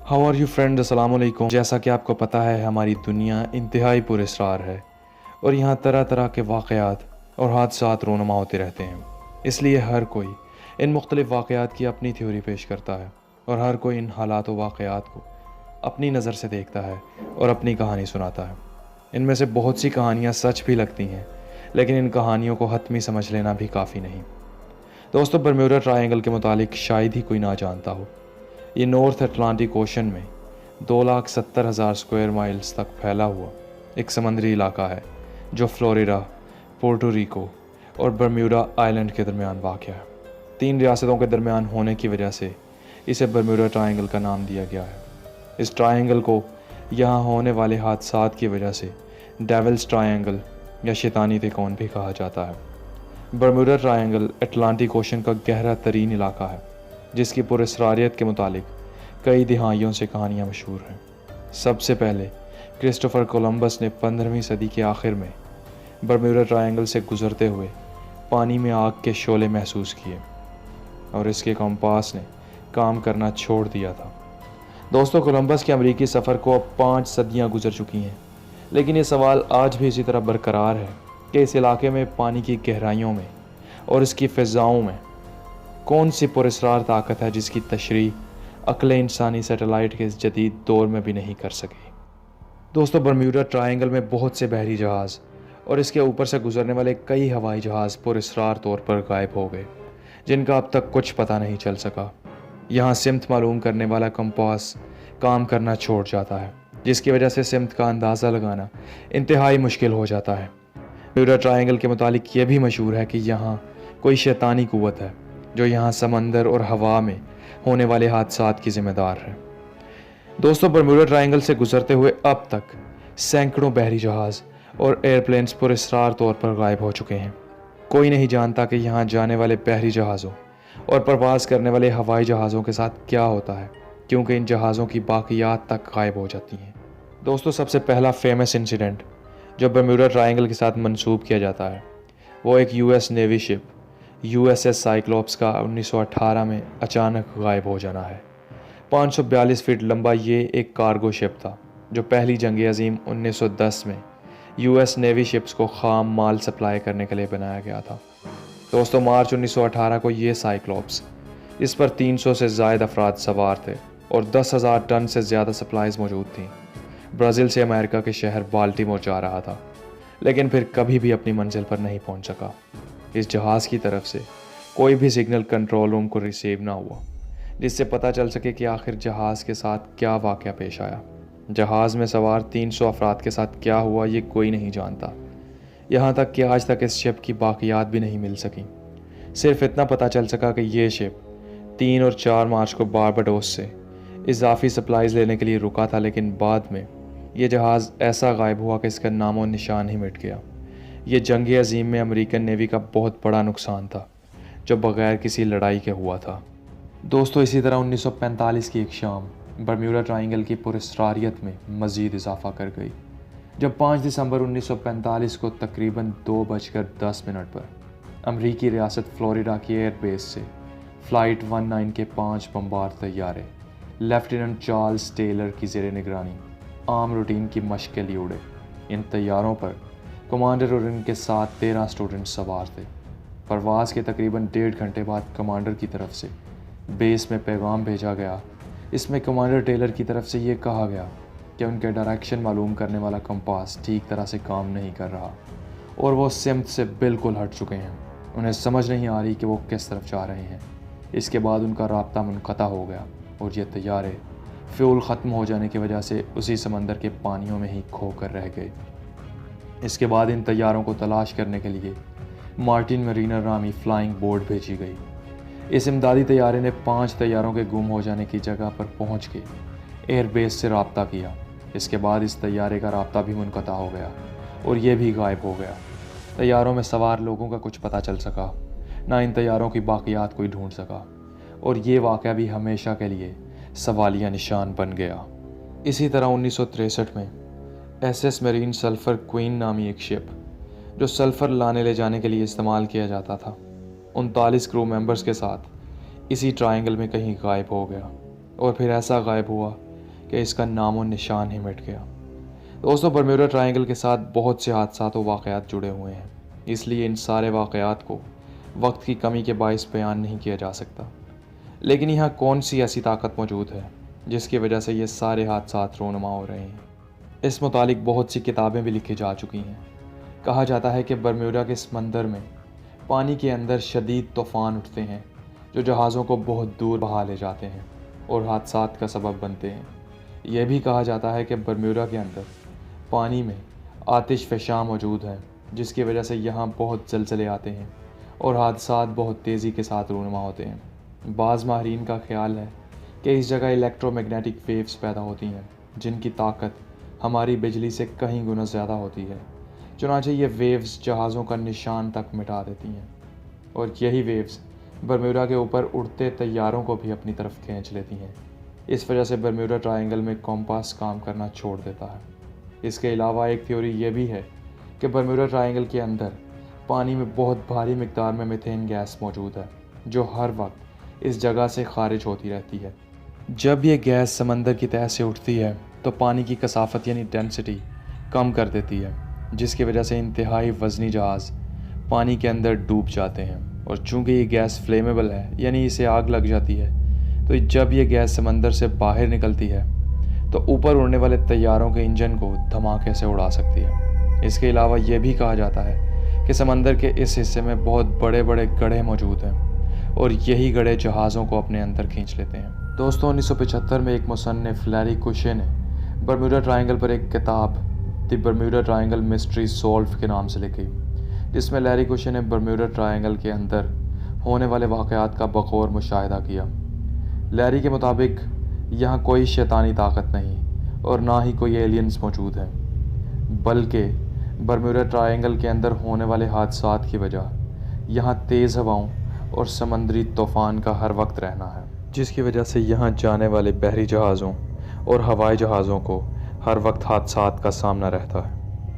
How are you friend, अस्सलाम वालेकुम। जैसा कि आपको पता है, हमारी दुनिया इंतहाई पुरस्कार है और यहाँ तरह तरह के वाक़यात और हादसात रोनुमा होते रहते हैं। इसलिए हर कोई इन मुख्तलिफ़ वाक़यात की अपनी थ्योरी पेश करता है और हर कोई इन हालात व वाक़यात को अपनी नज़र से देखता है और अपनी कहानी सुनाता है। इनमें से बहुत सी कहानियाँ सच भी लगती हैं, लेकिन इन कहानियों को हतमी समझ लेना भी काफ़ी नहीं। दोस्तों, बरम्यूडा ट्रायंगल के मुतालिक शायद ही कोई ना जानता हो। ये नॉर्थ अटलांटिक ओशन में 2,70,000 स्क्वायर माइल्स तक फैला हुआ एक समंदरी इलाका है जो फ्लोरिडा, पोर्टो रिको और बरम्यूडा आइलैंड के दरमियान वाक़ है। 3 रियासतों के दरमियान होने की वजह से इसे बरम्यूडा ट्रायंगल का नाम दिया गया है। इस ट्रायंगल को यहाँ होने वाले हादसात की वजह से डेविल्स ट्रायंगल या शैतानी त्रिकोण भी कहा जाता है। बरम्यूडा ट्रायंगल अटलांटिक ओशन का गहरा तरीन इलाका है जिसकी पुरस्कारियत के मुतालिक कई दिहाइयों से कहानियाँ मशहूर हैं। सबसे पहले क्रिस्टोफर कोलंबस ने 15वीं सदी के आखिर में बरम्यूडा ट्रायंगल से गुजरते हुए पानी में आग के शोले महसूस किए और इसके कंपास ने काम करना छोड़ दिया था। दोस्तों, कोलंबस के अमरीकी सफ़र को अब 5 सदियाँ गुजर चुकी हैं, लेकिन ये सवाल आज भी इसी तरह बरकरार है कि इस इलाके में पानी की गहराइयों में और इसकी फ़िज़ाओं में कौन सी पुरस्कार ताकत है जिसकी तशरीह अक्ल इंसानी सैटेलाइट के इस जदीद दौर में भी नहीं कर सकी। दोस्तों, बरम्यूडा ट्रायंगल में बहुत से बहरी जहाज़ और इसके ऊपर से गुजरने वाले कई हवाई जहाज़ पुरस्कार तौर पर गायब हो गए, जिनका अब तक कुछ पता नहीं चल सका। यहाँ सिमत मालूम करने वाला कंपास काम करना छोड़ जाता है, जिसकी वजह से सिमत का अंदाज़ा लगाना इंतहाई मुश्किल हो जाता है। बरम्यूडा ट्रायंगल के मुतालिक ये भी मशहूर है कि यहाँ कोई शैतानी कुव्वत है जो यहाँ समंदर और हवा में होने वाले हादसात की जिम्मेदार है। दोस्तों, बरम्यूडा ट्रायंगल से गुजरते हुए अब तक सैकड़ों बहरी जहाज़ और एयरप्लेन्स पुरस्कार तौर पर गायब हो चुके हैं। कोई नहीं जानता कि यहाँ जाने वाले बहरी जहाज़ों और प्रवास करने वाले हवाई जहाज़ों के साथ क्या होता है, क्योंकि इन जहाज़ों की बाकियात तक गायब हो जाती हैं। दोस्तों, सबसे पहला फेमस इंसिडेंट जो बरम्यूडा ट्रायंगल के साथ मंसूब किया जाता है वो एक US navy ship USS cyclops का 1918 में अचानक गायब हो जाना है। 542 फीट लंबा ये एक कार्गो शिप था जो पहली जंग अजीम 1910 में US नेवी शिप्स को खाम माल सप्लाई करने के लिए बनाया गया था। दोस्तों, मार्च 1918 को ये साइक्लोप्स, इस पर 300 से ज़ायद अफराद सवार थे और 10,000 टन से ज़्यादा सप्लाईज मौजूद थीं, ब्राज़ील से अमेरिका के शहर बाल्टीमोर जा रहा था, लेकिन फिर कभी भी अपनी मंजिल पर नहीं पहुंच सका। इस जहाज़ की तरफ से कोई भी सिग्नल कंट्रोल रूम को रिसीव ना हुआ जिससे पता चल सके कि आखिर जहाज़ के साथ क्या वाक़या पेश आया। जहाज़ में सवार 300 अफराद के साथ क्या हुआ ये कोई नहीं जानता। यहाँ तक कि आज तक इस शिप की बाकियात भी नहीं मिल सकी। सिर्फ इतना पता चल सका कि ये शिप 3 और 4 मार्च को बारबाडोस से इजाफी सप्लाईज लेने के लिए रुका था, लेकिन बाद में ये जहाज़ ऐसा गायब हुआ कि इसका नामो निशान ही मिट गया। ये जंग अजीम में अमेरिकन नेवी का बहुत बड़ा नुकसान था जो बग़ैर किसी लड़ाई के हुआ था। दोस्तों, इसी तरह 1945 की एक शाम बरम्यूडा ट्रायंगल की पुरस्कारियत में मज़ीद इजाफा कर गई जब 5 दिसंबर 1945 को तकरीबन 2:10 पर अमरीकी रियासत फ्लोरिडा की एयरबेस से फ़्लाइट 19 के 5 बम्बार तैयारे लेफ्टिनेंट चार्ल्स टेलर की ज़ेर निगरानी आम रूटीन की मशक़ के लिए उड़े। इन तैयारों पर कमांडर और इनके साथ 13 स्टूडेंट सवार थे। परवाज़ के तकरीबन 1.5 घंटे बाद कमांडर की तरफ से बेस में पैगाम भेजा गया। इसमें कमांडर टेलर की तरफ से ये कहा गया कि उनके डायरेक्शन मालूम करने वाला कंपास ठीक तरह से काम नहीं कर रहा और वो सिमत से बिल्कुल हट चुके हैं। उन्हें समझ नहीं आ रही कि वो किस तरफ जा रहे हैं। इसके बाद उनका राब्ता मुनक़ता हो गया और ये तैयारे फ्यूल ख़त्म हो जाने की वजह से उसी समंदर के पानियों में ही खो कर रह गए। इसके बाद इन तैयारों को तलाश करने के लिए मार्टिन मरीनर नामी फ़्लाइंग बोट भेजी गई। इस इमदादी तैयारे ने 5 तैयारों के गुम हो जाने की जगह पर पहुंच के एयरबेस से रब्ता किया। इसके बाद इस तैयारे का रब्ता भी मुनक़ता हो गया और ये भी गायब हो गया। तैयारों में सवार लोगों का कुछ पता चल सका, ना इन तैयारों की बाकियात कोई ढूंढ सका और ये वाक़या भी हमेशा के लिए सवालिया निशान बन गया। इसी तरह 1963 में SS मरीन सल्फ़र क्वीन नामी एक शिप जो सल्फ़र लाने ले जाने के लिए इस्तेमाल किया जाता था 39 क्रू मेंबर्स के साथ इसी ट्रायंगल में कहीं गायब हो गया और फिर ऐसा गायब हुआ कि इसका नामो निशान ही मिट गया। दोस्तों, बरम्यूडा ट्रायंगल के साथ बहुत से हादसात और वाक़यात जुड़े हुए हैं, इसलिए इन सारे वाक़यात को वक्त की कमी के बायस बयान नहीं किया जा सकता। लेकिन यहाँ कौन सी ऐसी ताकत मौजूद है जिसकी वजह से ये सारे हादसात रोनुमा हो रहे हैं? इस मुतालिक बहुत सी किताबें भी लिखी जा चुकी हैं। कहा जाता है कि बरम्यूडा के समंदर में पानी के अंदर शदीद तूफ़ान उठते हैं जो जहाज़ों को बहुत दूर बहा ले जाते हैं और हादसात का सबब बनते हैं। यह भी कहा जाता है कि बरम्यूडा के अंदर पानी में आतिश फ़शा मौजूद है जिसकी वजह से यहाँ बहुत ज़लज़ले आते हैं और हादसात बहुत तेज़ी के साथ रूनुमा होते हैं। बाज़ माहिरीन का ख्याल है कि इस जगह इलेक्ट्रोमैग्नेटिक वेव्स पैदा होती हैं जिनकी ताकत हमारी बिजली से कहीं गुना ज़्यादा होती है। चुनांचे ये वेव्स जहाज़ों का निशान तक मिटा देती हैं और यही वेव्स बरम्यूडा के ऊपर उड़ते तैयारों को भी अपनी तरफ खींच लेती हैं। इस वजह से बरम्यूडा ट्रायंगल में कॉम्पास काम करना छोड़ देता है। इसके अलावा एक थ्योरी ये भी है कि बरम्यूडा ट्रायंगल के अंदर पानी में बहुत भारी मिकदार में मीथेन गैस मौजूद है जो हर वक्त इस जगह से खारिज होती रहती है। जब ये गैस समंदर की तह से उठती है तो पानी की कसाफत यानी डेंसिटी कम कर देती है, जिसकी वजह से इंतहाई वज़नी जहाज़ पानी के अंदर डूब जाते हैं। और चूँकि ये गैस फ्लेमेबल है यानी इसे आग लग जाती है, तो जब ये गैस समंदर से बाहर निकलती है तो ऊपर उड़ने वाले तैयारों के इंजन को धमाके से उड़ा सकती है। इसके अलावा ये भी कहा जाता है कि समंदर के इस हिस्से में बहुत बड़े बड़े गड्ढे मौजूद हैं और यही गड्ढे जहाज़ों को अपने अंदर खींच लेते हैं। दोस्तों, 1975 में एक मुसन्निफ लैरी कुशे ने बरम्यूडा ट्रायंगल पर एक किताब द बरम्यूडा ट्रायंगल मिस्ट्री सॉल्व्ड के नाम से लिखी, जिसमें लैरी कुशे ने बरम्यूडा ट्रायंगल के अंदर होने वाले वाक़यात का बग़ौर मुशाहिदा किया। लैरी के मुताबिक यहाँ कोई शैतानी ताकत नहीं और ना ही कोई एलियंस मौजूद हैं, बल्कि बरम्यूडा ट्रायंगल के अंदर होने वाले हादसात की वजह यहाँ तेज़ हवाओं और समंदरी तूफ़ान का हर वक्त रहना है, जिसकी वजह से यहाँ जाने वाले बहरी जहाज़ों और हवाई जहाज़ों को हर वक्त हादसात का सामना रहता है।